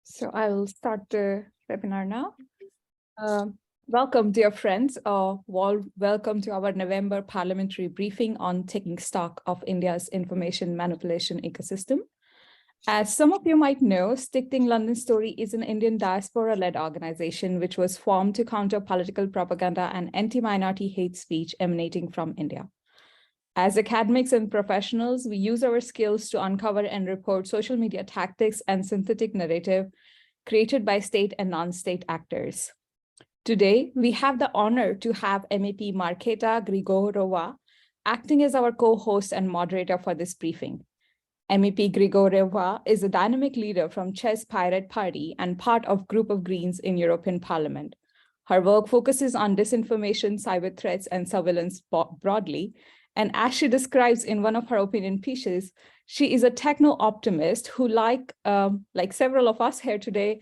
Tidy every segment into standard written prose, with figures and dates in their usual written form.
So I will start the webinar now. Welcome, dear friends. Welcome to our November parliamentary briefing on taking stock of India's information manipulation ecosystem. As some of you might know, Stichting London Story is an Indian diaspora-led organization which was formed to counter political propaganda and anti-minority hate speech emanating from India. As academics and professionals, we use our skills to uncover and report social media tactics and synthetic narrative created by state and non-state actors. Today, we have the honor to have MEP Marketa Grigorova acting as our co-host and moderator for this briefing. MEP Grigorova is a dynamic leader from Chess Pirate Party and part of Group of Greens in European Parliament. Her work focuses on disinformation, cyber threats, and surveillance broadly. And as she describes in one of her opinion pieces, she is a techno-optimist who, like several of us here today,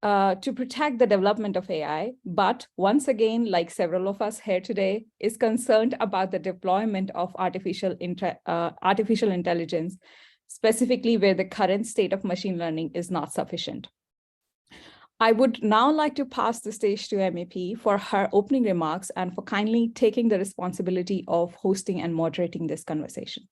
to protect the development of AI, but once again, like several of us here today, is concerned about the deployment of artificial intelligence, specifically where the current state of machine learning is not sufficient. I would now like to pass the stage to MEP for her opening remarks and for kindly taking the responsibility of hosting and moderating this conversation.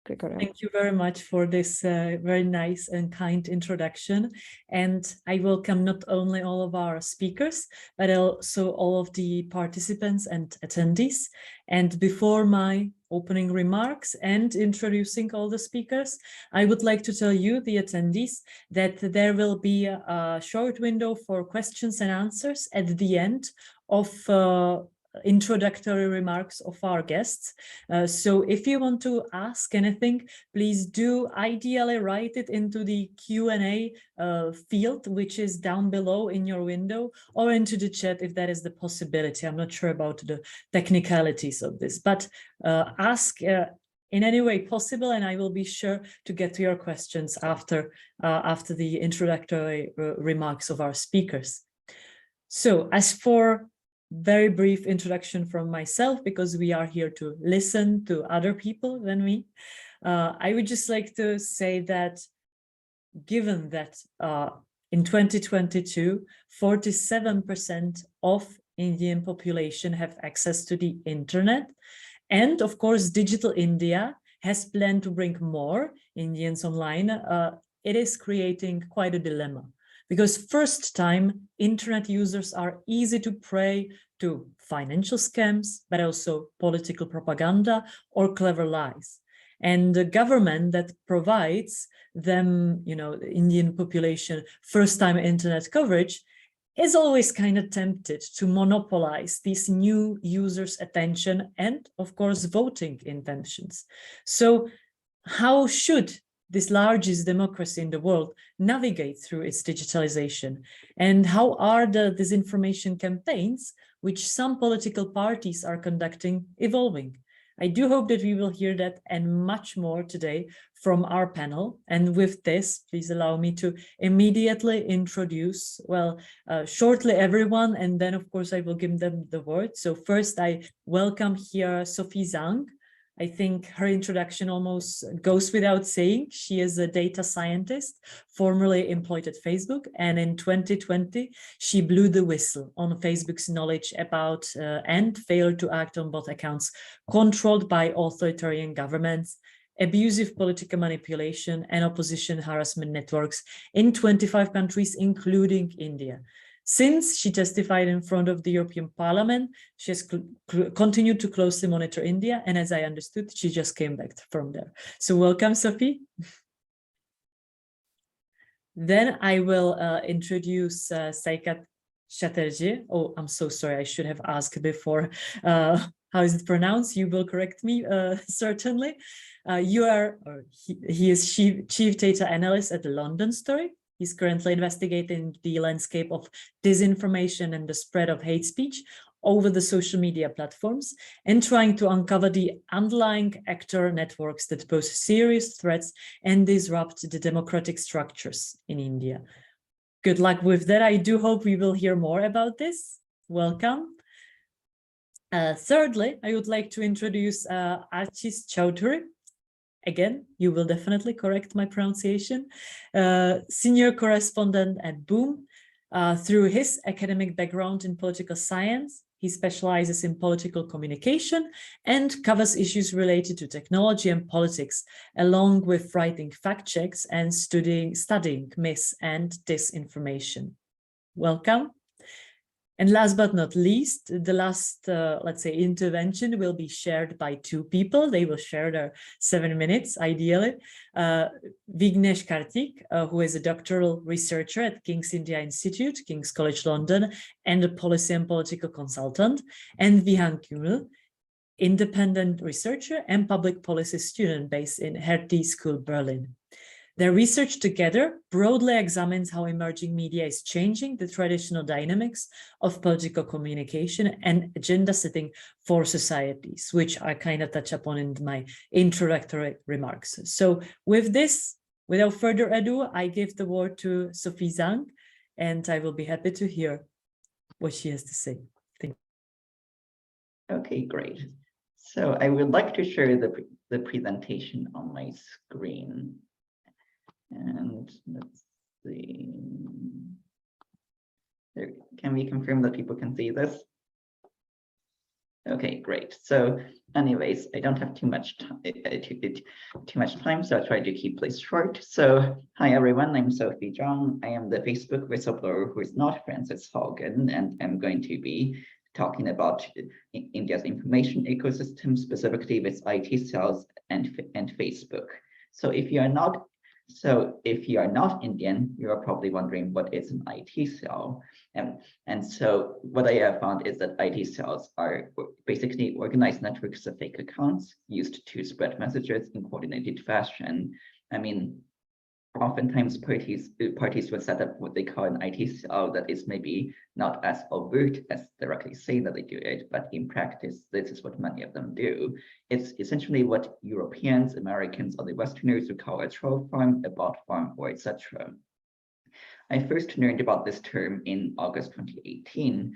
Thank you very much for this very nice and kind introduction. And I welcome not only all of our speakers, but also all of the participants and attendees. And before my opening remarks and introducing all the speakers, I would like to tell you, the attendees, that there will be a short window for questions and answers at the end of introductory remarks of our guests. So if you want to ask anything, please do ideally write it into the Q&A field, which is down below in your window, or into the chat if that is the possibility. I'm not sure about the technicalities of this, but ask in any way possible, and I will be sure to get to your questions after the introductory remarks of our speakers. So as for very brief introduction from myself, because we are here to listen to other people than me. I would just like to say that given that in 2022, 47% of Indian population have access to the internet, and of course, Digital India has planned to bring more Indians online, it is creating quite a dilemma. Because first time, internet users are easy to prey to financial scams, but also political propaganda or clever lies. And the government that provides them, the Indian population, first time internet coverage is always kind of tempted to monopolize these new users' attention and of course, voting intentions. So how should this largest democracy in the world navigate through its digitalization? And how are the disinformation campaigns, which some political parties are conducting, evolving? I do hope that we will hear that and much more today from our panel. And with this, please allow me to immediately introduce, shortly everyone, and then of course I will give them the word. So first I welcome here Sophie Zhang. I think her introduction almost goes without saying. She is a data scientist, formerly employed at Facebook, and in 2020, she blew the whistle on Facebook's knowledge about and failed to act on bot accounts controlled by authoritarian governments, abusive political manipulation, and opposition harassment networks in 25 countries, including India. Since she testified in front of the European Parliament, she has continued to closely monitor India, and as I understood, she just came back from there. So welcome, Sophie. Then I will introduce Saikat Chatterjee. Oh, I'm so sorry, I should have asked before. How is it pronounced? You will correct me, certainly. He is Chief Data Analyst at London Story. He's currently investigating the landscape of disinformation and the spread of hate speech over the social media platforms and trying to uncover the underlying actor networks that pose serious threats and disrupt the democratic structures in India. Good luck with that. I do hope we will hear more about this. Welcome. Thirdly, I would like to introduce Archis Chowdhury. again, you will definitely correct my pronunciation, senior correspondent at Boom. Through his academic background in political science, he specializes in political communication and covers issues related to technology and politics, along with writing fact checks and studying myths and disinformation. Welcome. And last but not least, the last, let's say, intervention will be shared by two people. They will share their 7 minutes, ideally. Vignesh Karthik, who is a doctoral researcher at King's India Institute, King's College London, and a policy and political consultant. And Vihan Kumul, independent researcher and public policy student based in Hertie School, Berlin. Their research together broadly examines how emerging media is changing the traditional dynamics of political communication and agenda setting for societies, which I kind of touch upon in my introductory remarks. So with this, without further ado, I give the word to Sophie Zhang, and I will be happy to hear what she has to say. Thank you. Okay, great. So I would like to share the presentation on my screen. And let's see. There, can we confirm that people can see this? Okay, great. So anyways, I don't have too much time, so I'll try to keep this short. So hi everyone, I'm Sophie Zhang. I am the Facebook whistleblower who is not Frances Haugen, and I'm going to be talking about India's information ecosystem, specifically with IT cells and Facebook. So if you are not Indian, you are probably wondering what is an IT cell. And so what I have found is that IT cells are basically organized networks of fake accounts used to spread messages in coordinated fashion. I mean, oftentimes parties will set up what they call an IT cell that is maybe not as overt as directly saying that they do it, but in practice, this is what many of them do. It's essentially what Europeans, Americans, or the Westerners would call a troll farm, a bot farm, or etc. I first learned about this term in August 2018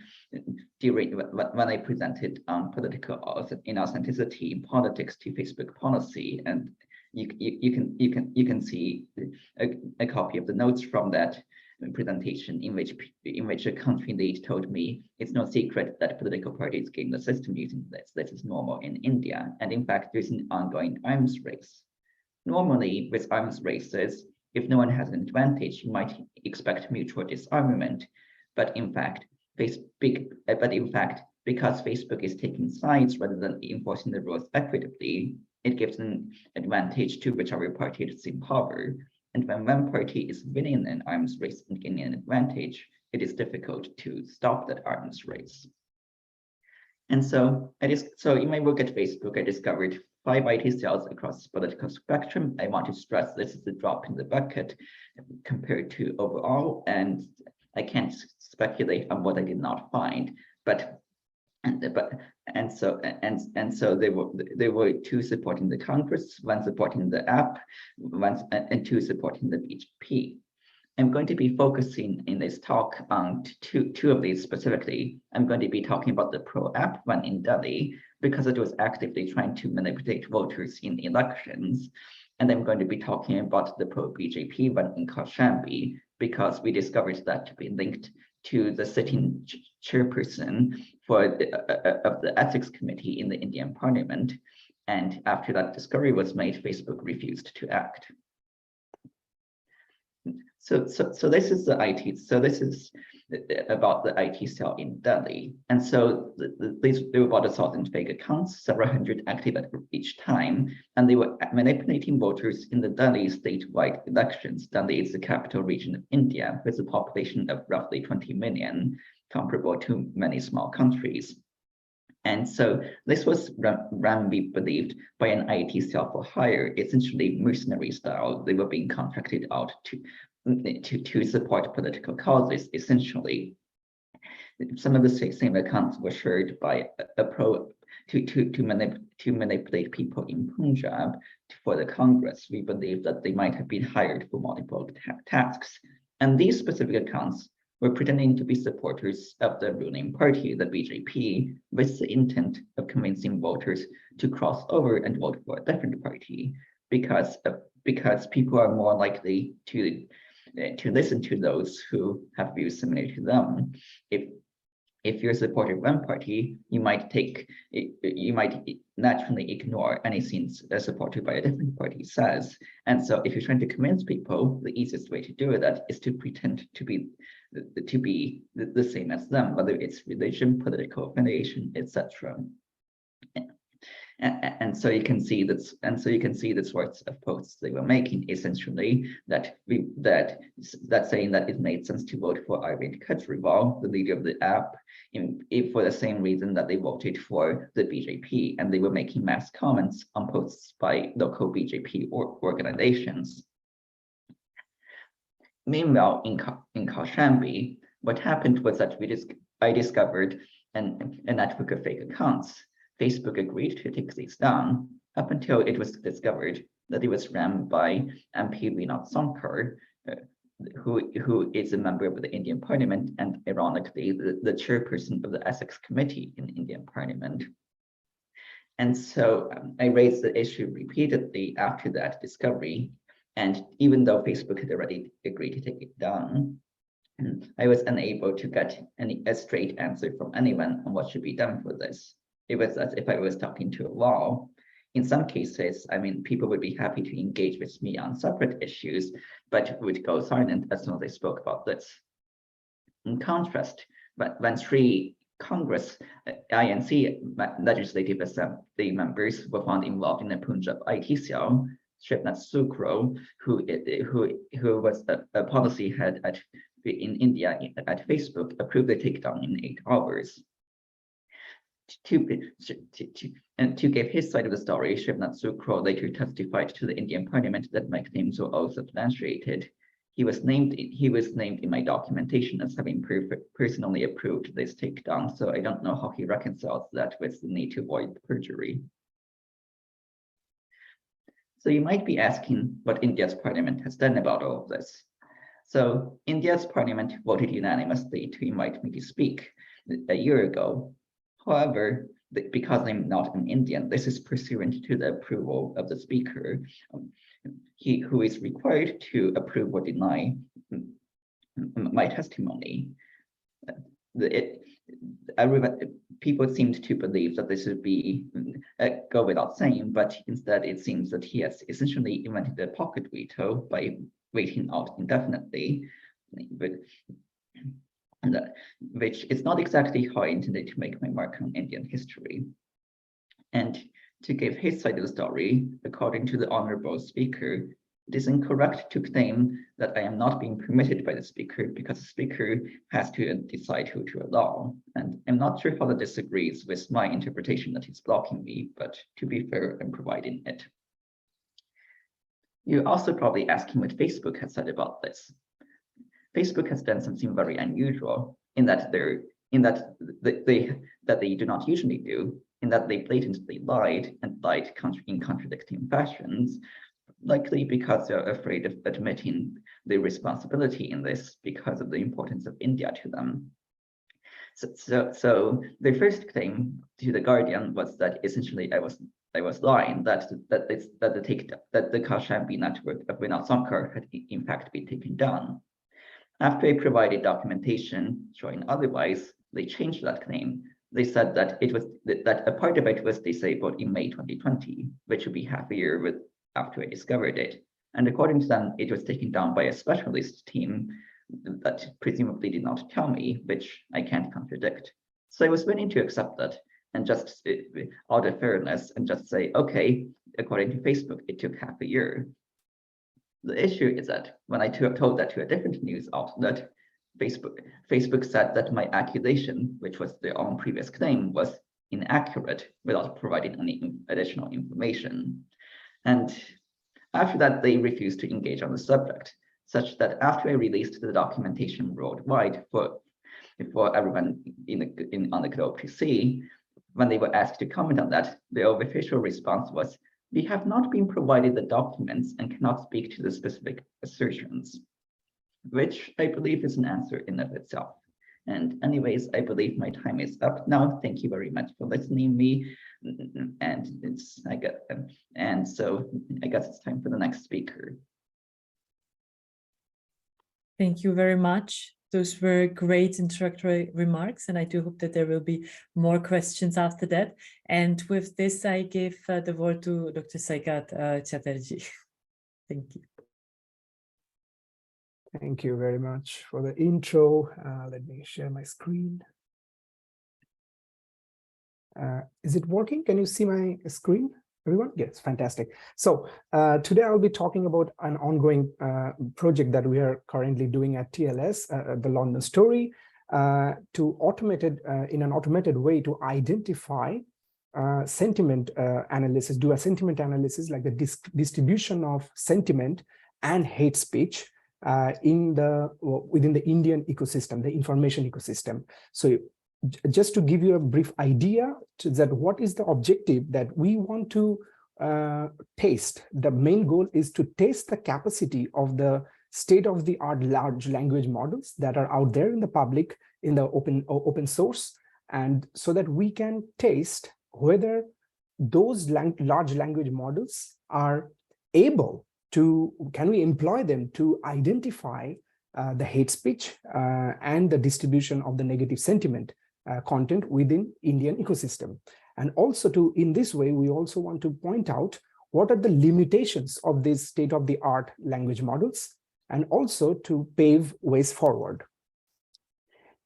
when I presented political inauthenticity in politics to Facebook policy, and you can see a copy of the notes from that presentation in which a country lead told me it's no secret that political parties game the system using this. This is normal in India, and in fact, there's an ongoing arms race. Normally, with arms races, if no one has an advantage, you might expect mutual disarmament. But in fact, because Facebook is taking sides rather than enforcing the rules equitably, it gives an advantage to whichever party is in power. And when one party is winning an arms race and gaining an advantage, it is difficult to stop that arms race. And so in my work at Facebook, I discovered 5 IT cells across the political spectrum. I want to stress this is a drop in the bucket compared to overall, and I can't speculate on what I did not find. So there were 2 supporting the Congress, 1 supporting the app, and 2 supporting the BJP. I'm going to be focusing in this talk on two of these specifically. I'm going to be talking about the pro-app one in Delhi because it was actively trying to manipulate voters in elections. And I'm going to be talking about the pro-BJP one in Kaushambi because we discovered that to be linked to the sitting chairperson of the ethics committee in the Indian parliament. And after that discovery was made, Facebook refused to act. So this is the IT. So this is about the IT cell in Delhi. And so there were about 1,000 fake accounts, several hundred active at each time, and they were manipulating voters in the Delhi statewide elections. Delhi is the capital region of India with a population of roughly 20 million, comparable to many small countries. And so this was run, we believed, by an IT cell for hire, essentially mercenary style. They were being contracted out to support political causes, essentially. Some of the same accounts were shared by to manipulate people in Punjab for the Congress. We believe that they might have been hired for multiple tasks. And these specific accounts were pretending to be supporters of the ruling party, the BJP, with the intent of convincing voters to cross over and vote for a different party. because people are more likely to listen to those who have views similar to them. If you're a supporter of one party, you might naturally ignore anything supported by a different party says. And so if you're trying to convince people, the easiest way to do that is to pretend to be the same as them, whether it's religion, political affiliation, etc. And so you can see that, the sorts of posts they were making, essentially that saying that it made sense to vote for Arvind Kejriwal, the leader of the app, for the same reason that they voted for the BJP, and they were making mass comments on posts by local BJP organizations. Meanwhile, in Kaushambi, what happened was that I discovered a network of fake accounts. Facebook agreed to take these down up until it was discovered that it was run by MP Vinod Sankar, who is a member of the Indian Parliament and ironically the chairperson of the Essex Committee in Indian Parliament. And so I raised the issue repeatedly after that discovery. And even though Facebook had already agreed to take it down, I was unable to get a straight answer from anyone on what should be done for this. It was as if I was talking to a wall. In some cases, I mean, people would be happy to engage with me on separate issues, but would go silent as soon as I spoke about this. In contrast, when three Congress INC Legislative Assembly members were found involved in the Punjab IT cell, Shivnath Sukro, who was a policy head in India at Facebook, approved the takedown in 8 hours. To give his side of the story, Shivnath Sukro later testified to the Indian Parliament that my claims were all substantiated. He was named in my documentation as having personally approved this takedown, so I don't know how he reconciles that with the need to avoid perjury. So you might be asking what India's parliament has done about all of this. So India's parliament voted unanimously to invite me to speak a year ago. However, because I'm not an Indian, this is pursuant to the approval of the speaker, who is required to approve or deny my testimony. People seemed to believe that this would be go without saying, but instead it seems that he has essentially invented a pocket veto by waiting out indefinitely, which is not exactly how I intended to make my mark on Indian history. And to give his side of the story, according to the honorable speaker, it is incorrect to claim that I am not being permitted by the speaker because the speaker has to decide who to allow. And I'm not sure how that disagrees with my interpretation that he's blocking me, but to be fair, I'm providing it. You're also probably asking what Facebook has said about this. Facebook has done something very unusual in that they do not usually do, in that they blatantly lied and lied in contradicting fashions, likely because they're afraid of admitting the responsibility in this because of the importance of India to them. So their first claim to the Guardian was that essentially I was lying, that the Kaushambi network of Vinod Sankar had in fact been taken down. After I provided documentation showing otherwise, they changed that claim. They said that a part of it was disabled in May 2020, which would be half a year after I discovered it. And according to them, it was taken down by a specialist team that presumably did not tell me, which I can't contradict. So I was willing to accept that and just out of fairness and just say, okay, according to Facebook, it took half a year. The issue is that when I told that to a different news outlet, Facebook said that my accusation, which was their own previous claim, was inaccurate without providing any additional information. And after that, they refused to engage on the subject, such that after I released the documentation worldwide for everyone on the globe to see, when they were asked to comment on that, their official response was, "We have not been provided the documents and cannot speak to the specific assertions," which I believe is an answer in of itself. And anyways, I believe my time is up now. Thank you very much for listening to me. And so I guess it's time for the next speaker. Thank you very much. Those were great introductory remarks, and I do hope that there will be more questions after that. And with this, I give the word to Dr. Saikat Chatterjee. Thank you. Thank you very much for the intro. Let me share my screen. Is it working? Can you see my screen, everyone? Yes, fantastic. So today I'll be talking about an ongoing project that we are currently doing at TLS, the London Story, to in an automated way to identify sentiment analysis, do a sentiment analysis like the distribution of sentiment and hate speech within the Indian ecosystem, the information ecosystem. So just to give you a brief idea that what is the objective that we want to taste. The main goal is to test the capacity of the state-of-the-art large language models that are out there in the public, in the open source, and so that we can taste whether those large language models are able to, can we employ them to identify the hate speech and the distribution of the negative sentiment content within Indian ecosystem. And also in this way, we also want to point out what are the limitations of these state-of-the-art language models, and also to pave ways forward.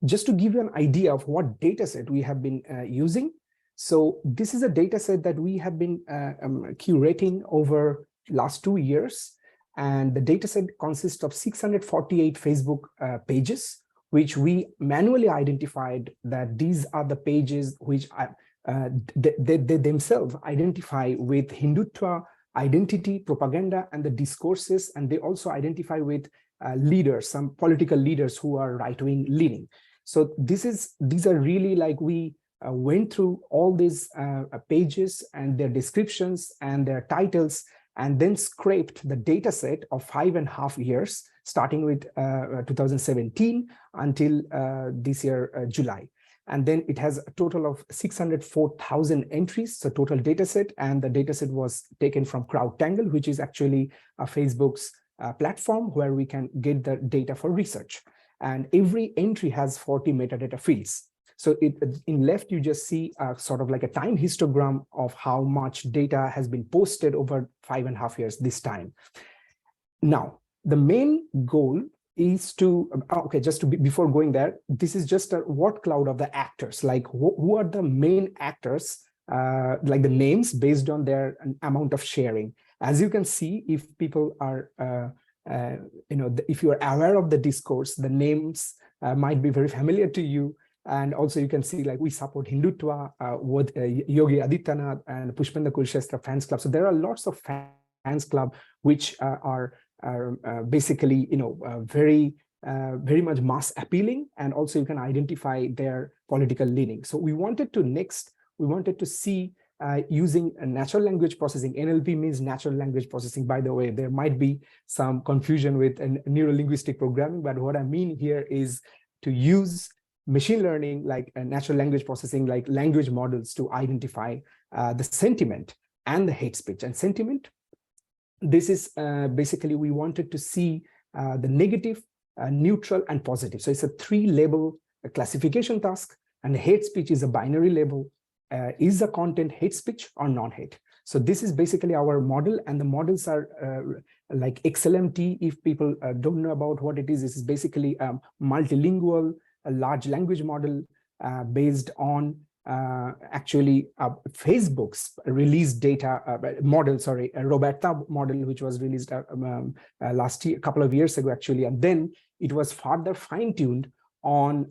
Just to give you an idea of what data set we have been using. So this is a data set that we have been curating over last 2 years. And the data set consists of 648 Facebook pages, which we manually identified that these are the pages which they themselves identify with Hindutva, identity, propaganda, and the discourses. And they also identify with leaders, some political leaders who are right-wing leaning. So these are really like we went through all these pages and their descriptions and their titles, and then scraped the data set of 5.5 years, starting with 2017 until this year, July. And then it has a total of 604,000 entries, so total data set. And the data set was taken from CrowdTangle, which is actually Facebook's platform where we can get the data for research. And every entry has 40 metadata fields. So in left, you just see sort of like a time histogram of how much data has been posted over 5.5 years this time. Now, the main goal is to, before going there, this is just a word cloud of the actors, like who are the main actors, like the names based on their amount of sharing. As you can see, if people are, if you are aware of the discourse, the names might be very familiar to you. And also you can see like we support Hindutva with Yogi Adityanath and Pushpendra Kulshestra fans club. So there are lots of fans club which are basically very much mass appealing, and also you can identify their political leaning. So we wanted to see using natural language processing. NLP means natural language processing. By the way, there might be some confusion with neuro-linguistic programming, but what I mean here is to use machine learning, like natural language processing, like language models, to identify the sentiment and the hate speech. And sentiment, this is basically we wanted to see the negative, neutral, and positive. So it's a 3-label classification task, and hate speech is a binary label. Is the content hate speech or non-hate? So this is basically our model, and the models are like XLMT. If people don't know about what it is, this is basically multilingual, a large language model based on actually Facebook's released data model, Roberta model, which was released last year, a couple of years ago, actually. And then it was further fine-tuned on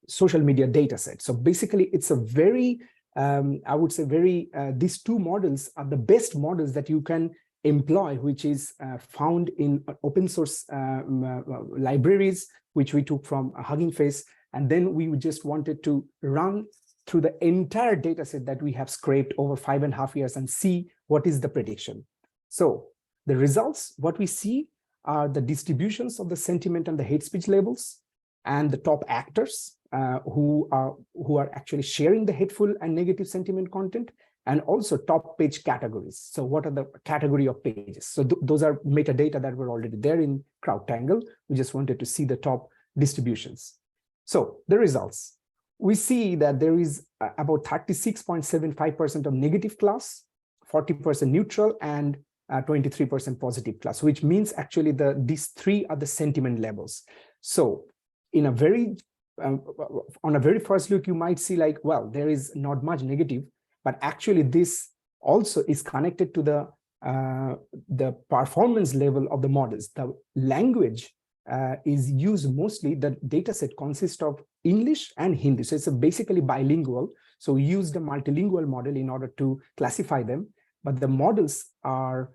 social media data set. So basically, it's a very, I would say these 2 models are the best models that you can employ, which is found in open source libraries, which we took from Hugging Face. And then we just wanted to run through the entire data set that we have scraped over 5.5 years and see what is the prediction. So the results, what we see are the distributions of the sentiment and the hate speech labels and the top actors. who are actually sharing the hateful and negative sentiment content, and also top page categories. So what are the category of pages? So those are metadata that were already there in CrowdTangle. We just wanted to see the top distributions. So the results. We see that there is about 36.75% of negative class, 40% neutral, and 23% positive class, which means actually these three are the sentiment levels. So in a very on a very first look, you might see like, well, there is not much negative, but actually this also is connected to the performance level of the models. The language is used mostly, the data set consists of English and Hindi. So it's basically bilingual. So we use the multilingual model in order to classify them, but the models are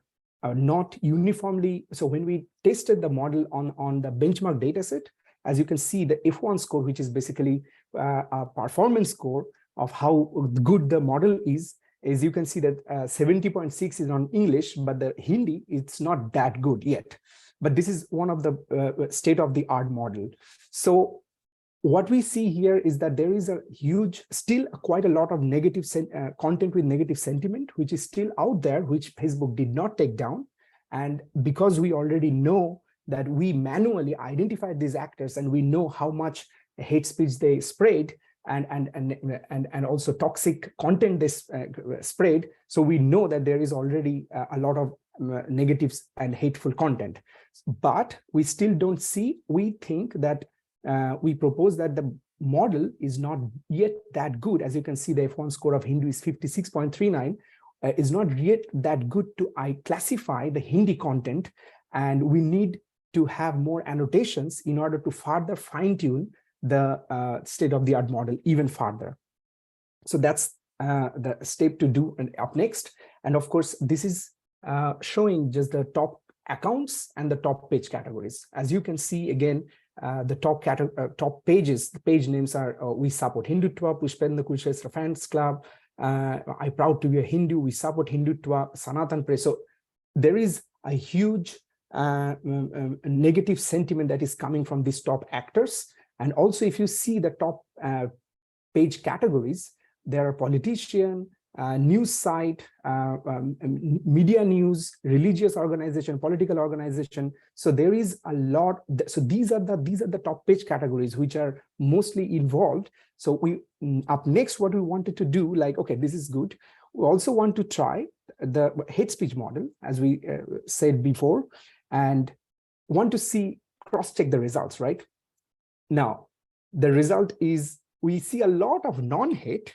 not uniformly. So when we tested the model on the benchmark data set, as you can see, the F1 score, which is basically a performance score of how good the model is you can see that 70.6 is on English, but the Hindi, it's not that good yet. But this is one of the state-of-the-art model. So what we see here is that there is a huge, still quite a lot of negative content with negative sentiment, which is still out there, which Facebook did not take down. And because we already know that we manually identified these actors and we know how much hate speech they spread, and also toxic content they spread. So we know that there is already a lot of negatives and hateful content, but we still don't see. We think that we propose that the model is not yet that good. As you can see, the F1 score of Hindu is 56.39, is not yet that good to classify the Hindi content, and we need to have more annotations in order to further fine-tune the state-of-the-art model even further. So that's the step to do and up next. And of course, this is showing just the top accounts and the top page categories. As you can see, again, the top pages, the page names are we support Hindutva, Pushpendra Kurukshetra Fans Club, I'm proud to be a Hindu, we support Hindutva, Sanatan Press. So there is a huge negative sentiment that is coming from these top actors. And also, if you see the top page categories, there are politician, news site, media news, religious organization, political organization. So there is a lot. So these are the top page categories which are mostly involved. So we up next, what we wanted to do, like, okay, this is good. We also want to try the hate speech model, as we said before, and want to see cross-check the results, right? Now, the result is we see a lot of non-hate,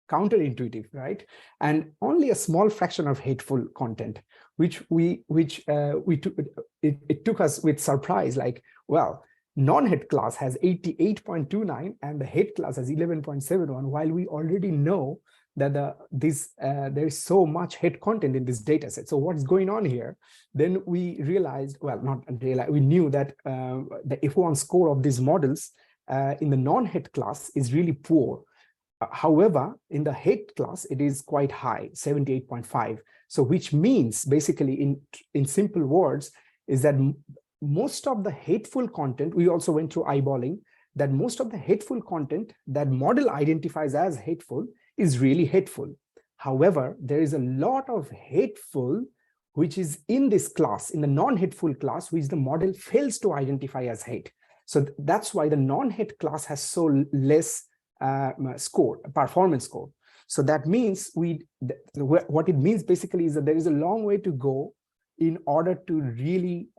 counterintuitive, right? And only a small fraction of hateful content, which it took us with surprise, like, well, non-hate class has 88.29 and the hate class has 11.71, while we already know that there is so much hate content in this data set. So what's going on here? Then we realized, well, not realized, we knew that the F1 score of these models in the non-hate class is really poor. However, in the hate class, it is quite high, 78.5. So which means basically in simple words is that most of the hateful content, we also went through eyeballing, that most of the hateful content that model identifies as hateful is really hateful. However, there is a lot of hateful which is in this class, in the non-hateful class, which the model fails to identify as hate. So that's why the non-hate class has so less performance score. So that means what it means basically is that there is a long way to go in order to really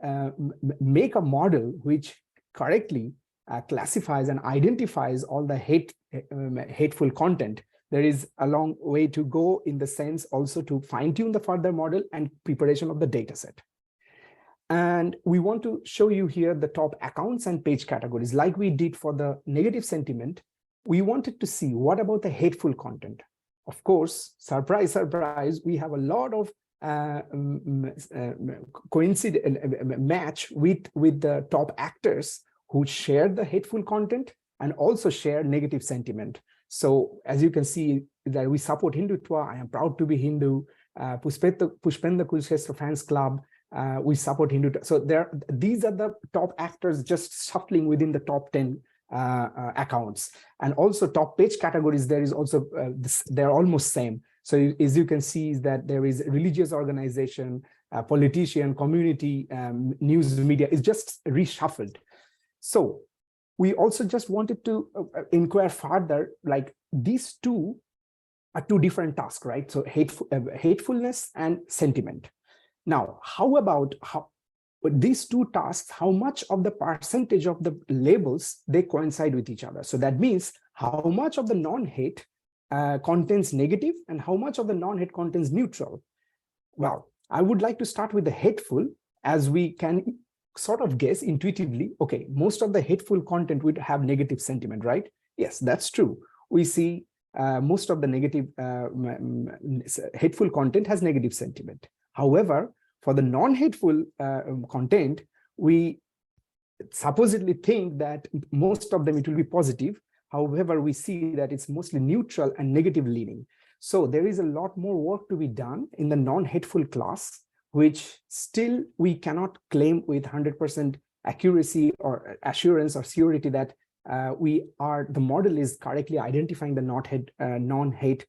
make a model which correctly classifies and identifies all the hateful content. There is a long way to go in the sense also to fine-tune the further model and preparation of the data set. And we want to show you here the top accounts and page categories. Like we did for the negative sentiment, we wanted to see what about the hateful content. Of course, surprise, surprise, we have a lot of match with the top actors who share the hateful content and also share negative sentiment. So as you can see that we support Hindutva, I am proud to be Hindu, Pushpendra Kurukshetra Fans Club, we support Hindutva. So these are the top actors just shuffling within the top 10 accounts. And also top page categories, there is also, they're almost same. So as you can see is that there is religious organization, politician, community, news media is just reshuffled. So we also just wanted to inquire further, like these two are two different tasks, right? So hatefulness and sentiment. Now, how about these two tasks, how much of the percentage of the labels they coincide with each other? So that means how much of the non-hate contains negative and how much of the non-hate contains neutral? Well, I would like to start with the hateful, as we can sort of guess intuitively, okay, most of the hateful content would have negative sentiment, right? Yes, that's true. We see most of the negative hateful content has negative sentiment. However, for the non-hateful content, we supposedly think that most of them it will be positive. However, we see that it's mostly neutral and negative leaning. So there is a lot more work to be done in the non-hateful class, which still we cannot claim with 100% accuracy or assurance or surety that the model is correctly identifying the non-hate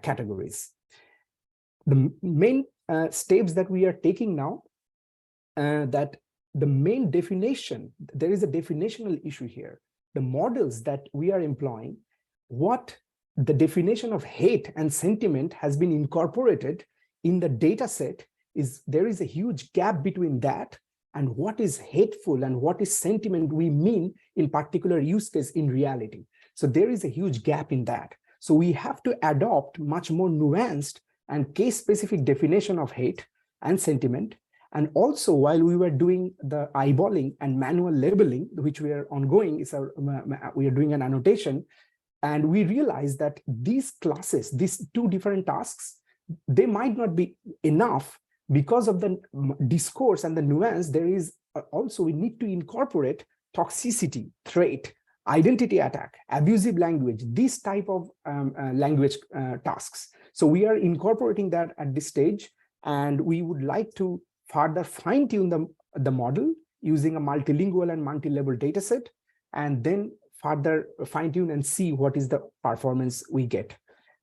categories. The main steps that we are taking now, that the main definition, there is a definitional issue here. The models that we are employing, what the definition of hate and sentiment has been incorporated in the data set is there is a huge gap between that and what is hateful and what is sentiment we mean in particular use case in reality. So there is a huge gap in that. So we have to adopt much more nuanced and case-specific definition of hate and sentiment. And also, while we were doing the eyeballing and manual labeling, which we are ongoing, we are doing an annotation, and we realized that these classes, these two different tasks, they might not be enough because of the discourse and the nuance. There is also, we need to incorporate toxicity, threat, identity attack, abusive language, this type of language tasks. So we are incorporating that at this stage, and we would like to further fine-tune the model using a multilingual and multi-level data set, and then further fine-tune and see what is the performance we get.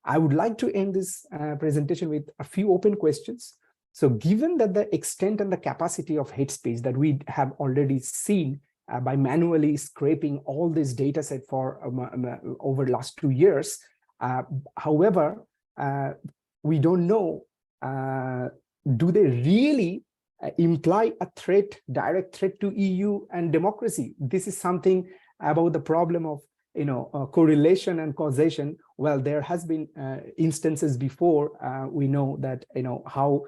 I would like to end this presentation with a few open questions. So given that the extent and the capacity of hate speech that we have already seen by manually scraping all this data set for over the last 2 years, however, we don't know, do they really imply a threat, direct threat to EU and democracy? This is something about the problem of correlation and causation. Well, there has been instances before. We know that how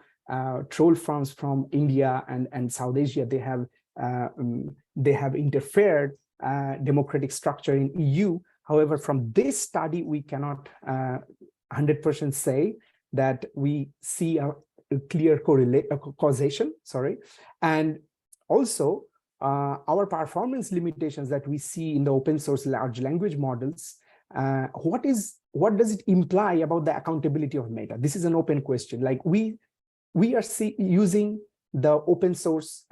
troll farms from India and South Asia, they have interfered democratic structure in EU. However, from this study, we cannot 100% say that we see a clear causation. And also our performance limitations that we see in the open source large language models, what does it imply about the accountability of Meta? This is an open question. Like we are using the open source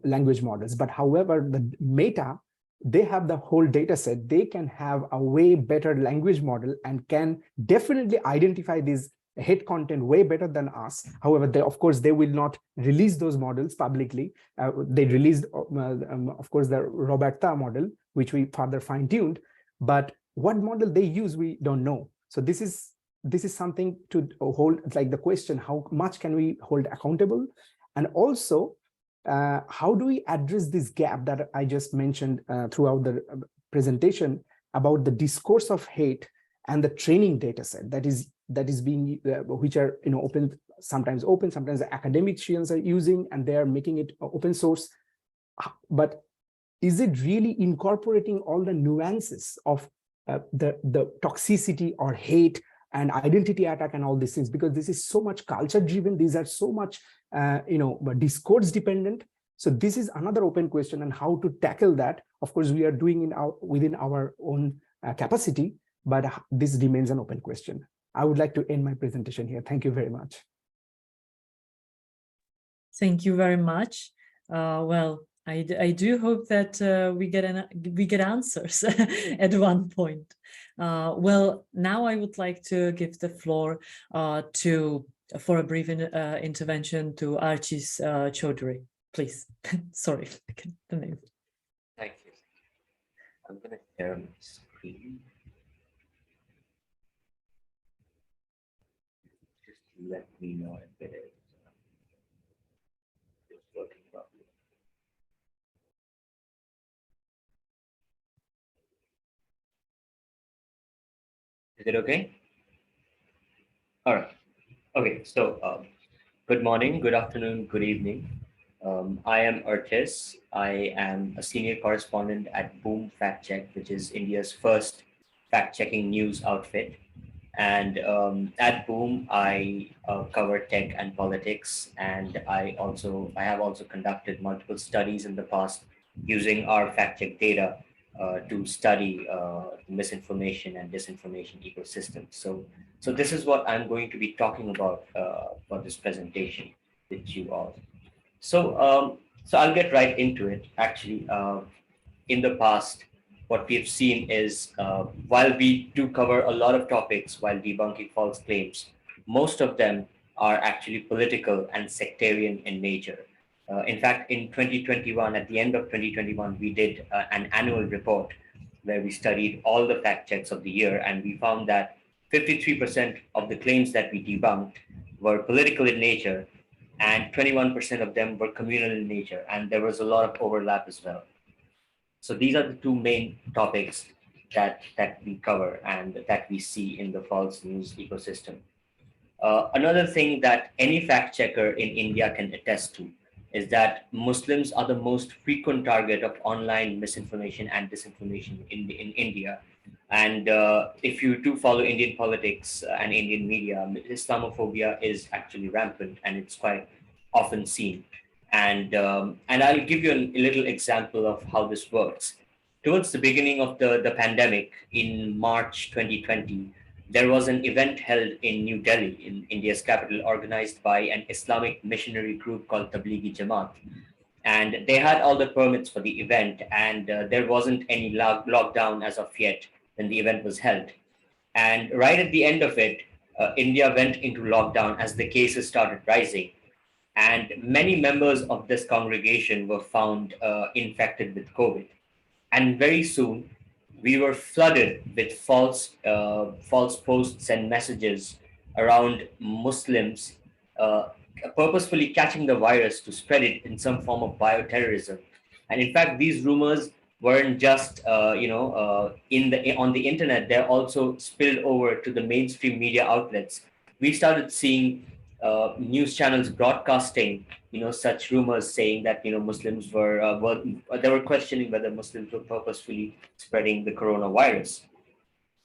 language models, but however, the Meta, they have the whole data set. They can have a way better language model and can definitely identify these hate content way better than us. However, of course, they will not release those models publicly. They released, of course, the Roberta model, which we further fine-tuned. But what model they use, we don't know. So this is something to hold, like the question, how much can we hold accountable? And also, how do we address this gap that I just mentioned throughout the presentation about the discourse of hate and the training data set that is being, which are open, sometimes the academicians are using, and they are making it open source. But is it really incorporating all the nuances of the toxicity or hate and identity attack and all these things? Because this is so much culture driven. These are so much discourse dependent. So this is another open question, and how to tackle that. Of course, we are doing within our own capacity, but this remains an open question. I would like to end my presentation here. Thank you very much. Thank you very much. Well, I do hope that we get answers at one point. Well, now I would like to give the floor for a brief intervention to Archis Chaudhary. Please, sorry, the name. Thank you. I'm going to share my screen. Just let me know if it is working properly. Is it okay? All right. Okay. So good morning, good afternoon, good evening. I am Artis. I am a senior correspondent at Boom Fact Check, which is India's first fact-checking news outfit. And at Boom, I cover tech and politics, and I have also conducted multiple studies in the past using our fact check data to study misinformation and disinformation ecosystem. So this is what I'm going to be talking about for this presentation with you all. So I'll get right into it. Actually, in the past, what we've seen is while we do cover a lot of topics while debunking false claims, most of them are actually political and sectarian in nature. In fact, in 2021, at the end of 2021, we did an annual report where we studied all the fact checks of the year, and we found that 53% of the claims that we debunked were political in nature, and 21% of them were communal in nature, and there was a lot of overlap as well. So these are the two main topics that we cover and that we see in the false news ecosystem. Another thing that any fact checker in India can attest to is that Muslims are the most frequent target of online misinformation and disinformation in India. And if you do follow Indian politics and Indian media, Islamophobia is actually rampant and it's quite often seen. And I'll give you a little example of how this works. Towards the beginning of the pandemic in March 2020, there was an event held in New Delhi, in India's capital, organized by an Islamic missionary group called Tablighi Jamaat. And they had all the permits for the event, and there wasn't any lockdown as of yet when the event was held. And right at the end of it, India went into lockdown as the cases started rising. And many members of this congregation were found infected with COVID. And very soon, we were flooded with false posts and messages around Muslims purposefully catching the virus to spread it in some form of bioterrorism. And in fact, these rumors weren't just on the internet; they're also spilled over to the mainstream media outlets. We started seeing news channels broadcasting, such rumors, saying that Muslims they were questioning whether Muslims were purposefully spreading the coronavirus.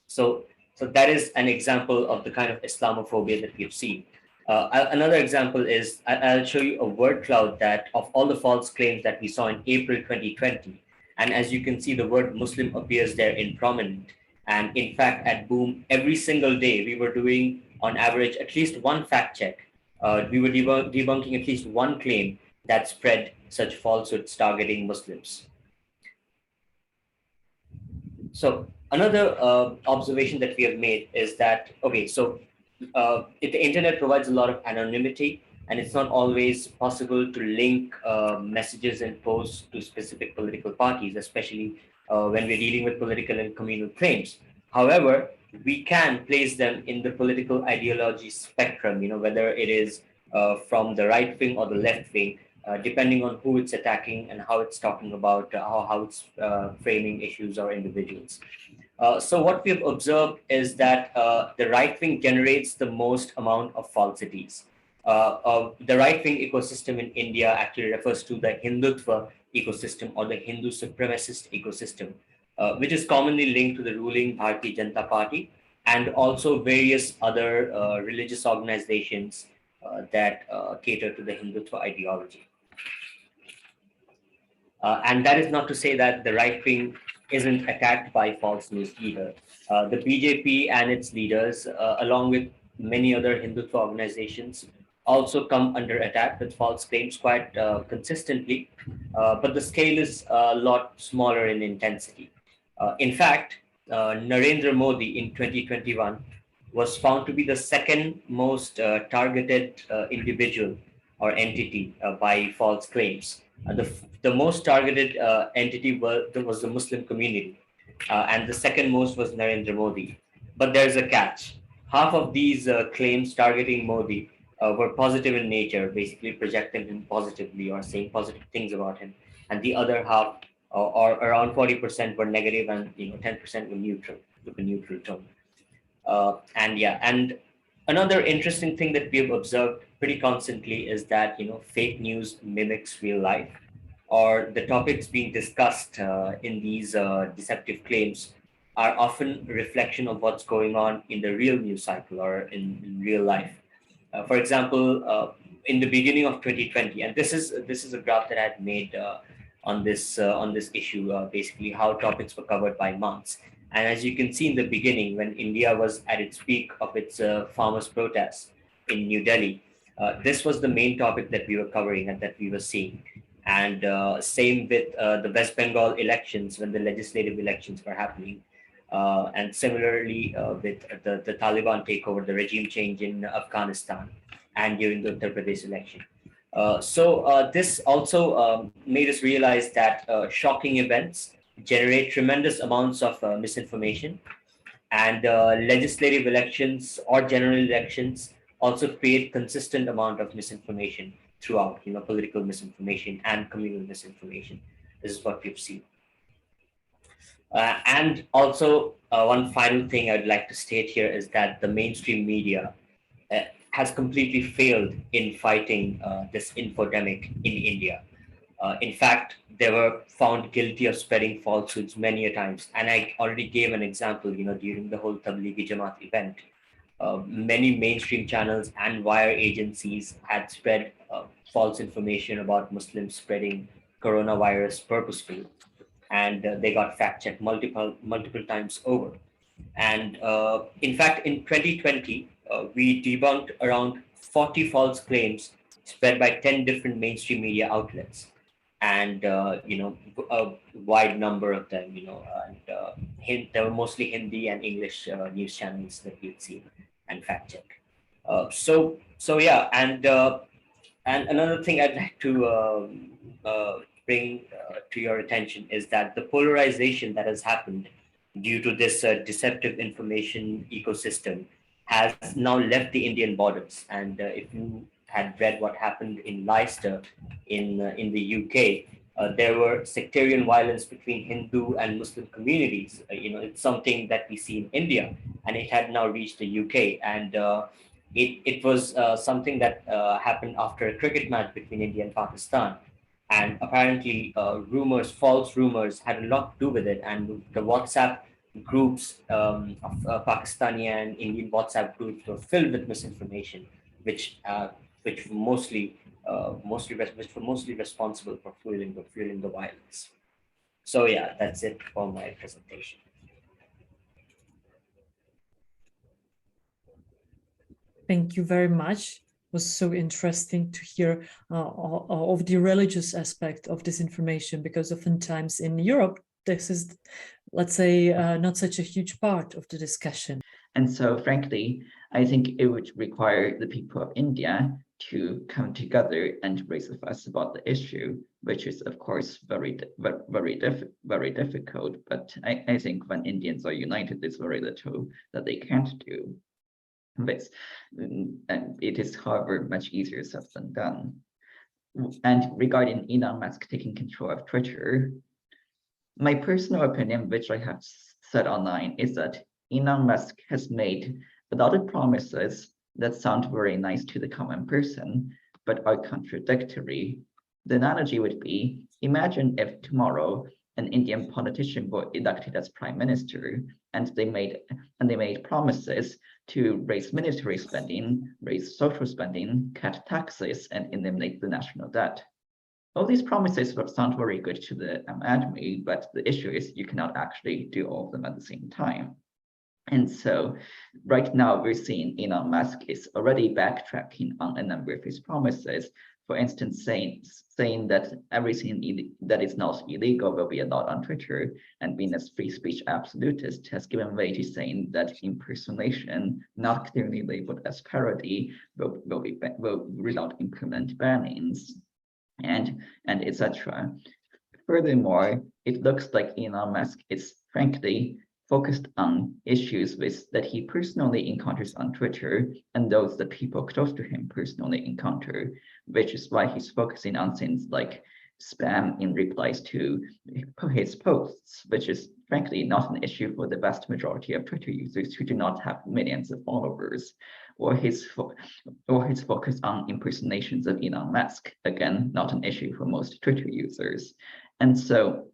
So that is an example of the kind of Islamophobia that we've seen. Another example is I'll show you a word cloud that of all the false claims that we saw in April 2020, and as you can see, the word Muslim appears there in prominent. And in fact, at Boom, every single day we were doing on average at least one fact check. We were debunking at least one claim that spread such falsehoods targeting Muslims. So another observation that we have made is that, the internet provides a lot of anonymity, and it's not always possible to link messages and posts to specific political parties, especially when we're dealing with political and communal claims. However, we can place them in the political ideology spectrum, whether it is from the right wing or the left wing, depending on who it's attacking and how it's talking about, how it's framing issues or individuals. So what we've observed is that the right wing generates the most amount of falsities. The right wing ecosystem in India actually refers to the Hindutva ecosystem or the Hindu supremacist ecosystem, which is commonly linked to the ruling Bharatiya Janata Party and also various other religious organizations that cater to the Hindutva ideology. And that is not to say that the right wing isn't attacked by false news either. The BJP and its leaders, along with many other Hindutva organizations, also come under attack with false claims quite consistently, but the scale is a lot smaller in intensity. In fact, Narendra Modi in 2021 was found to be the second most targeted individual or entity by false claims. The most targeted entity was the Muslim community, and the second most was Narendra Modi. But there's a catch. Half of these claims targeting Modi were positive in nature, basically projecting him positively or saying positive things about him, and the other half, or around 40%, were negative, and 10% were neutral, took a neutral tone. And another interesting thing that we have observed pretty constantly is that fake news mimics real life, or the topics being discussed in these deceptive claims are often a reflection of what's going on in the real news cycle or in real life. For example, in the beginning of 2020, and this is a graph that I had made on this issue, basically how topics were covered by months. And as you can see in the beginning, when India was at its peak of its farmers' protests in New Delhi, this was the main topic that we were covering and that we were seeing. And same with the West Bengal elections when the legislative elections were happening. And similarly with the Taliban takeover, the regime change in Afghanistan, and during the Uttar Pradesh election. So this also made us realize that shocking events generate tremendous amounts of misinformation, and legislative elections or general elections also create consistent amount of misinformation throughout, political misinformation and communal misinformation. This is what we've seen. And also, one final thing I'd like to state here is that the mainstream media has completely failed in fighting this infodemic in India. In fact, they were found guilty of spreading falsehoods many a times. And I already gave an example, during the whole Tablighi Jamaat event. Many mainstream channels and wire agencies had spread false information about Muslims spreading coronavirus purposefully, and they got fact checked multiple times over. And in fact, in 2020, we debunked around 40 false claims spread by 10 different mainstream media outlets, and a wide number of them. There were mostly Hindi and English news channels that you'd see and fact check. So yeah, and another thing I'd like to bring to your attention is that the polarization that has happened due to this deceptive information ecosystem has now left the Indian borders. And if you had read what happened in Leicester in the UK, there were sectarian violence between Hindu and Muslim communities. It's something that we see in India, and it had now reached the UK. And it was something that happened after a cricket match between India and Pakistan. And apparently, false rumors, had a lot to do with it. And the WhatsApp groups of Pakistani and Indian WhatsApp groups were filled with misinformation, which were mostly responsible for fueling the violence. So yeah, that's it for my presentation. Thank you very much. It was so interesting to hear of the religious aspect of this information, because oftentimes in Europe, this is, let's say, not such a huge part of the discussion. And so, frankly, I think it would require the people of India to come together and raise a fuss about the issue, which is, of course, very difficult. But I think when Indians are united, there's very little that they can't do. And it is, however, much easier said than done. And regarding Elon Musk taking control of Twitter, my personal opinion, which I have said online, is that Elon Musk has made a lot of promises that sound very nice to the common person, but are contradictory. The analogy would be, imagine if tomorrow an Indian politician were elected as prime minister, and they made promises to raise military spending, raise social spending, cut taxes, and eliminate the national debt. All these promises sound very good to the Aam Aadmi, but the issue is you cannot actually do all of them at the same time. And so right now we're seeing Elon Musk is already backtracking on a number of his promises. For instance, saying that everything that is not illegal will be allowed on Twitter, and being a free speech absolutist has given way to saying that impersonation, not clearly labeled as parody, will result in permanent bannings, and etc. Furthermore, it looks like Elon Musk is frankly focused on issues that he personally encounters on Twitter and those that people close to him personally encounter, which is why he's focusing on things like spam in replies to his posts, which is frankly not an issue for the vast majority of Twitter users who do not have millions of followers, or his focus on impersonations of Elon Musk, again, not an issue for most Twitter users. And so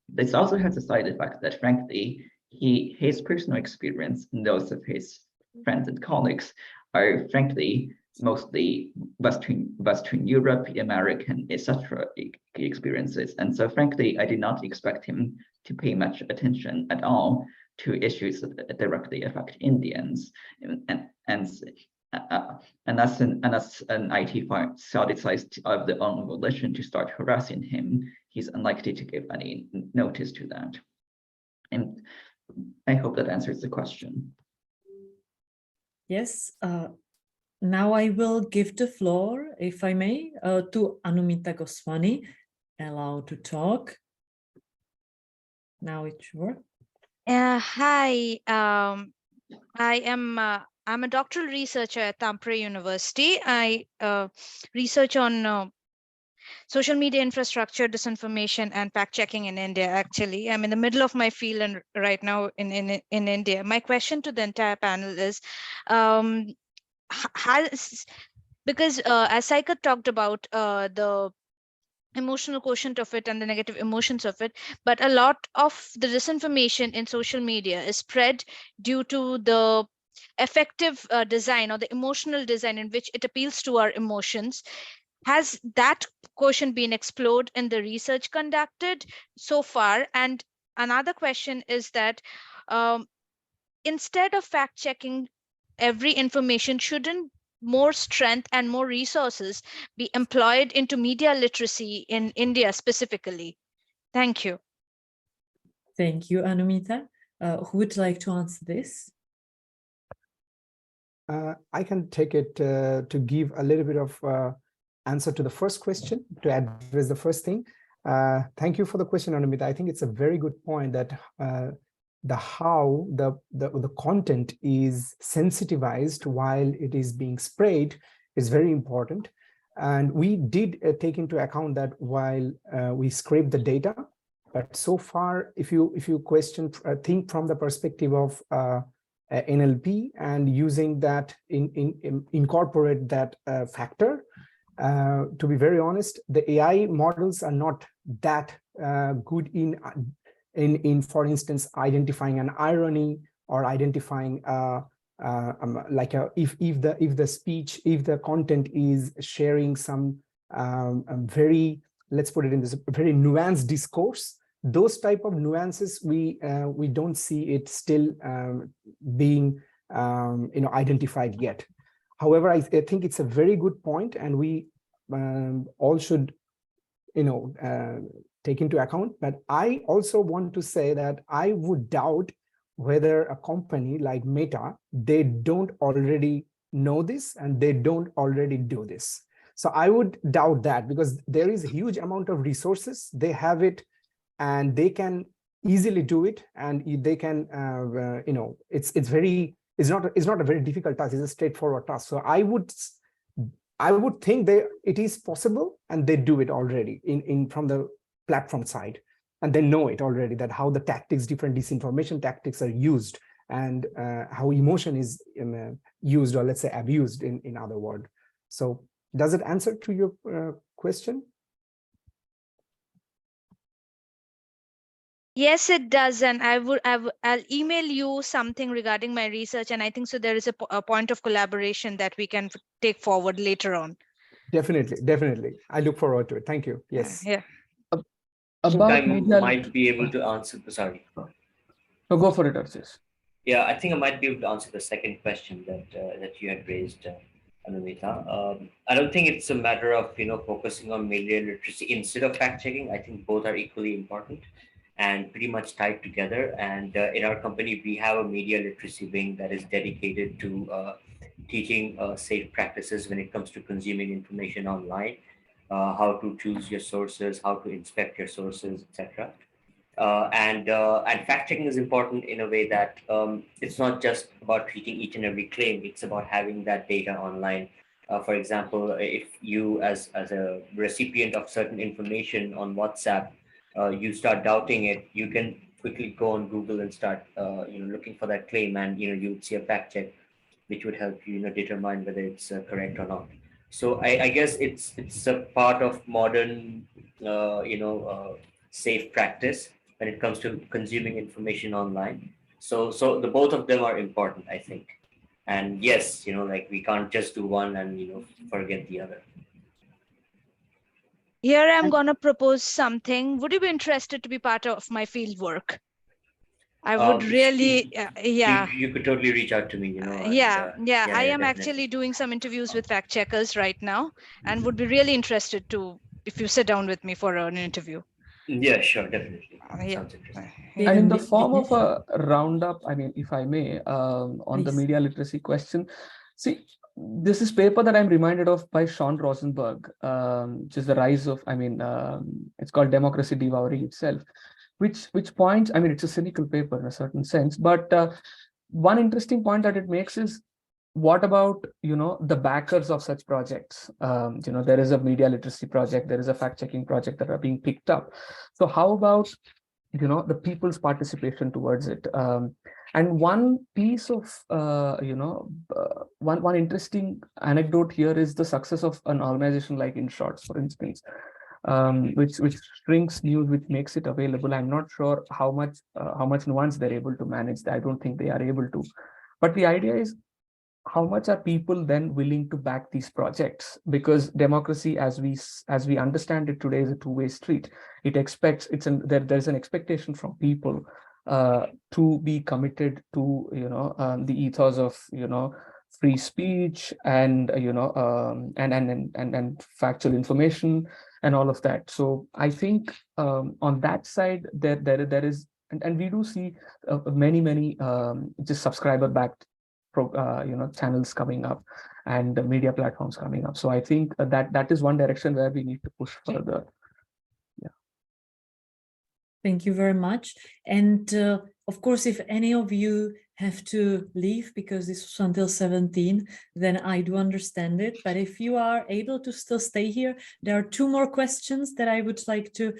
this also has a side effect that frankly, his personal experience and those of his friends and colleagues are frankly mostly Western Europe, American, etc. experiences. And so frankly, I did not expect him to pay much attention at all to issues that directly affect Indians. And unless an IT firm saw decides of their own volition to start harassing him, he's unlikely to give any notice to that. And I hope that answers the question. Yes. Now I will give the floor, if I may, to Anumita Goswami, allowed to talk. Now it's yours. Hi, I'm a doctoral researcher at Tampere University. I research on social media infrastructure, disinformation, and fact checking in India. Actually, I'm in the middle of my field and right now in India. My question to the entire panel is, because as Saikat talked about the emotional quotient of it and the negative emotions of it, but a lot of the disinformation in social media is spread due to the effective design or the emotional design in which it appeals to our emotions. Has that quotient been explored in the research conducted so far? And another question is that instead of fact checking every information, shouldn't more strength and more resources be employed into media literacy in India specifically? Thank you. Thank you, Anumita. Who would like to answer this? I can take it to give a little bit of answer to the first question, to address the first thing. Thank you for the question, Anumita. I think it's a very good point that how the content is sensitized while it is being sprayed is very important. And we did take into account that while we scrape the data, but so far, if you think from the perspective of NLP and using that incorporate that factor, to be very honest, the AI models are not that good in, for instance, identifying an irony or identifying if the content is sharing some very, let's put it in this very nuanced discourse, those type of nuances we don't see it still being identified yet. However, I think it's a very good point, and we all should take into account. But I also want to say that I would doubt whether a company like Meta, they don't already know this and they don't already do this. So I would doubt that, because there is a huge amount of resources, they have it and they can easily do it, and they can it's not a very difficult task, it's a straightforward task. So I would think it is possible, and they do it already from the platform side, and they know it already, that how the tactics, different disinformation tactics are used, and how emotion is used, or let's say abused in other words. So does it answer to your question? Yes, it does, and I'll email you something regarding my research, and I think so there is a point of collaboration that we can take forward later on. Definitely. I look forward to it. Thank you. Yes. Yeah. About media might be able to answer. Sorry. No, go for it, Archis. Yeah, I think I might be able to answer the second question that you had raised, Anumita. I don't think it's a matter of focusing on media literacy instead of fact checking. I think both are equally important and pretty much tied together. And in our company, we have a media literacy wing that is dedicated to teaching safe practices when it comes to consuming information online, how to choose your sources, how to inspect your sources, etc. And fact checking is important in a way that it's not just about treating each and every claim. It's about having that data online. For example, if you as a recipient of certain information on WhatsApp, you start doubting it, you can quickly go on Google and start looking for that claim, and you would see a fact check which would help you, determine whether it's correct or not. So I guess it's a part of modern, safe practice when it comes to consuming information online. So the both of them are important, I think. And yes, like we can't just do one and forget the other. Here I'm going to propose something. Would you be interested to be part of my field work? I would really, yeah. You could totally reach out to me, Yeah, I am definitely. actually doing some interviews with fact checkers right now, and would be really interested to if you sit down with me for an interview. Yeah, sure, definitely. Yeah. Sounds interesting. Yeah, And in the me- form me- of a roundup, I mean, if I may, on the Please. media literacy question, see, this is paper that I'm reminded of by Sean Rosenberg, which is the rise of, it's called Democracy Devouring Itself, which points, I mean, it's a cynical paper in a certain sense, but one interesting point that it makes is, what about, the backers of such projects? There is a media literacy project, there is a fact-checking project that are being picked up. So how about the people's participation towards it? And one piece of one interesting anecdote here is the success of an organization like InShots, for instance, which shrinks news, which makes it available. I'm not sure how much nuance they're able to manage. I don't think they are able to, but the idea is, how much are people then willing to back these projects? Because democracy, as we understand it today, is a two-way street. It expects there's an expectation from people to be committed to the ethos of free speech and and factual information and all of that. So I think on that side there is, and we do see many just subscriber backed channels coming up and media platforms coming up. So I think that is one direction where we need to push further. Yeah. Thank you very much. And of course, if any of you have to leave because this was until 17, then I do understand it. But if you are able to still stay here, there are two more questions that I would like to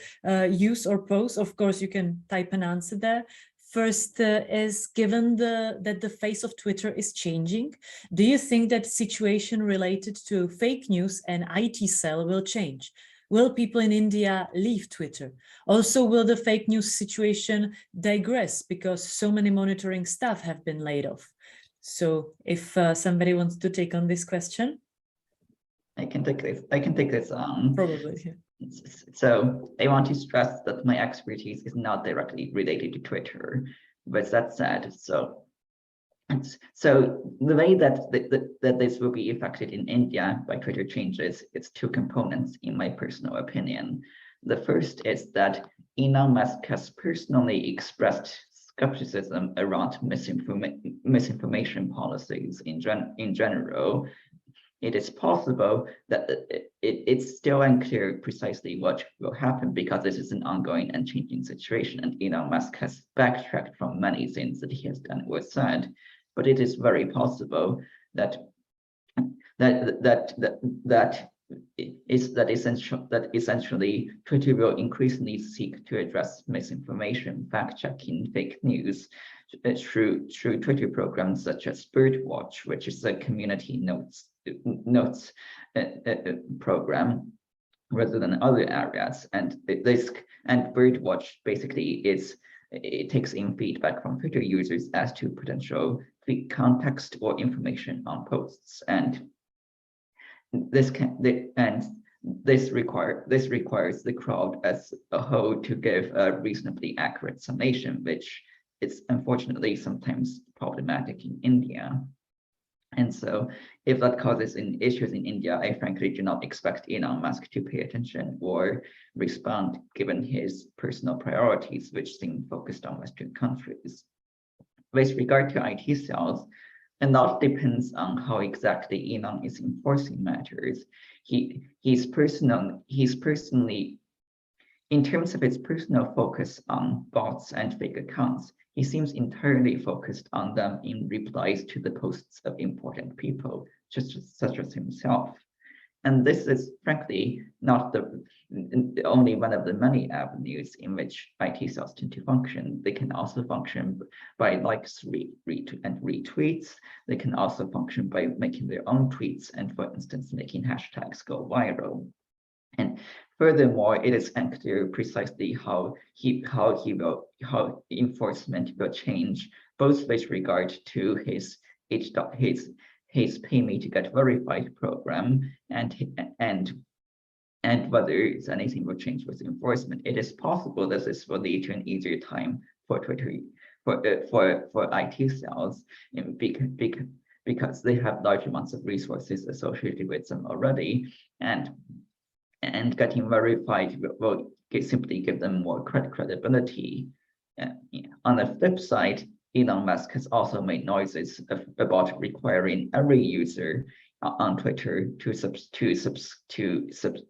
use or pose. Of course, you can type an answer there. First is, given that the face of Twitter is changing, do you think that situation related to fake news and IT cell will change? Will people in India leave Twitter? Also, will the fake news situation digress because so many monitoring staff have been laid off? So if somebody wants to take on this question. I can take this on. Probably. Yeah. So I want to stress that my expertise is not directly related to Twitter. With that said, so the way that this will be affected in India by Twitter changes, it's two components in my personal opinion. The first is that Elon Musk has personally expressed skepticism around misinformation policies in general. It is possible that it's still unclear precisely what will happen because this is an ongoing and changing situation, and Elon Musk has backtracked from many things that he has done or said. But it is very possible that essentially Twitter will increasingly seek to address misinformation, fact-checking, fake news through Twitter programs such as Birdwatch, which is a community notes program, rather than other areas. And Birdwatch basically it takes in feedback from Twitter users as to potential context or information on posts, and this requires the crowd as a whole to give a reasonably accurate summation, which it's unfortunately sometimes problematic in India. And so if that causes issues in India, I frankly do not expect Elon Musk to pay attention or respond given his personal priorities, which seem focused on Western countries. With regard to IT cells, a lot depends on how exactly Elon is enforcing matters. He's personally, in terms of his personal focus on bots and fake accounts, he seems entirely focused on them in replies to the posts of important people, such as himself. And this is frankly not the only one of the many avenues in which IT cells tend to function. They can also function by likes, and retweets. They can also function by making their own tweets and, for instance, making hashtags go viral. And furthermore, it is unclear precisely how enforcement will change, both with regard to his pay me to get verified program and whether anything will change with enforcement. It is possible that this will lead to an easier time for Twitter for IT cells because they have large amounts of resources associated with them already, and getting verified will simply give them more credibility. On the flip side, Elon Musk has also made noises about requiring every user on Twitter to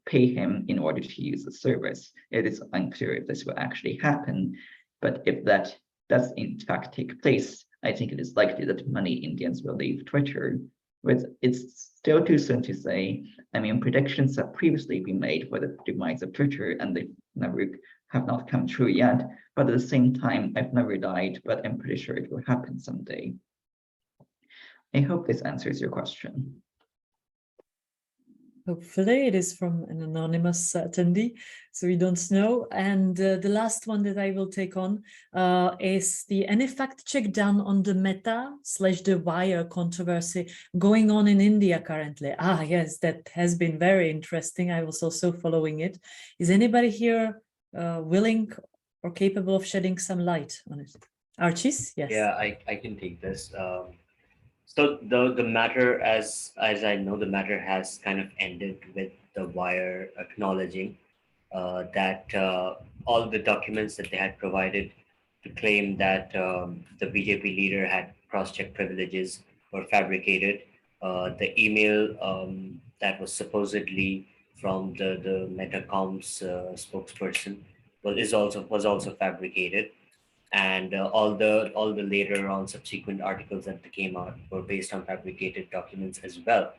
pay him in order to use the service. It is unclear if this will actually happen, but if that does in fact take place, I think it is likely that many Indians will leave Twitter. It's still too soon to say. I mean, predictions have previously been made for the demise of Twitter, and they have not come true yet. But at the same time, I've never died, but I'm pretty sure it will happen someday. I hope this answers your question. Hopefully it is from an anonymous attendee, so we don't know. And the last one that I will take on is any fact check done on the Meta/the Wire controversy going on in India currently? Ah, yes, that has been very interesting. I was also following it. Is anybody here willing or capable of shedding some light on it? Archis, yes. Yeah, I can take this. So the matter, as I know, the matter has kind of ended with the Wire acknowledging that all the documents that they had provided to claim that the BJP leader had cross-check privileges were fabricated. The email that was supposedly from the Metacom's spokesperson was also fabricated. And all the later on subsequent articles that came out were based on fabricated documents as well.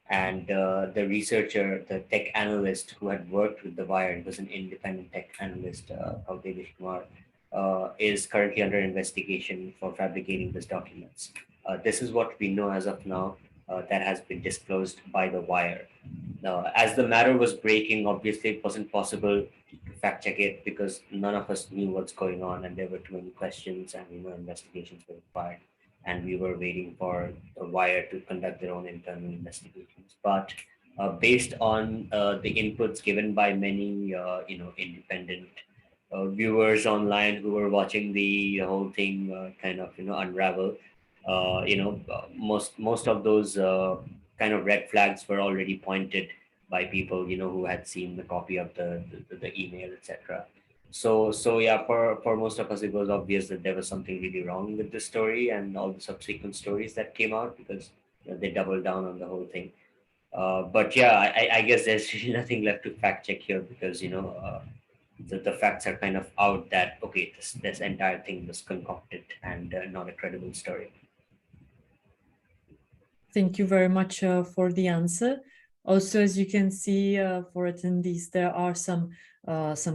And the researcher, the tech analyst who had worked with the Wire, he was an independent tech analyst, Kautevish Kumar, is currently under investigation for fabricating these documents. This is what we know as of now that has been disclosed by the Wire. As the matter was breaking, obviously it wasn't possible to fact check it because none of us knew what's going on, and there were too many questions, and investigations were required, and we were waiting for the Wire to conduct their own internal investigations. But based on the inputs given by many independent viewers online who were watching the whole thing kind of unravel, most of those kind of red flags were already pointed by people who had seen the copy of the email, etc. So yeah, for most of us it was obvious that there was something really wrong with the story and all the subsequent stories that came out, because they doubled down on the whole thing. But yeah, I guess there's really nothing left to fact check here, because the facts are kind of out that okay, this entire thing was concocted and not a credible story. Thank you very much for the answer. Also, as you can see, for attendees, there are some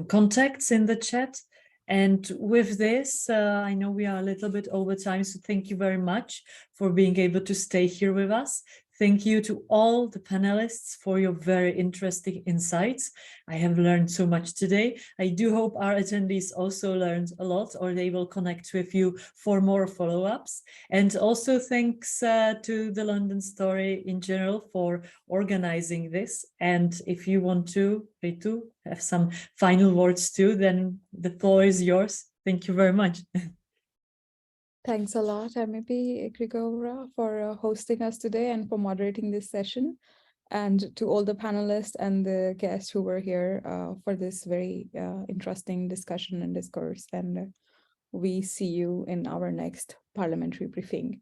contacts in the chat. And with this, I know we are a little bit over time, so thank you very much for being able to stay here with us. Thank you to all the panelists for your very interesting insights. I have learned so much today. I do hope our attendees also learned a lot, or they will connect with you for more follow-ups. And also thanks to the London Story in general for organizing this. And if you want to, Ritu, have some final words too, then the floor is yours. Thank you very much. Thanks a lot, MEP Grigora, for hosting us today and for moderating this session. And to all the panelists and the guests who were here for this very interesting discussion and discourse. And we see you in our next parliamentary briefing.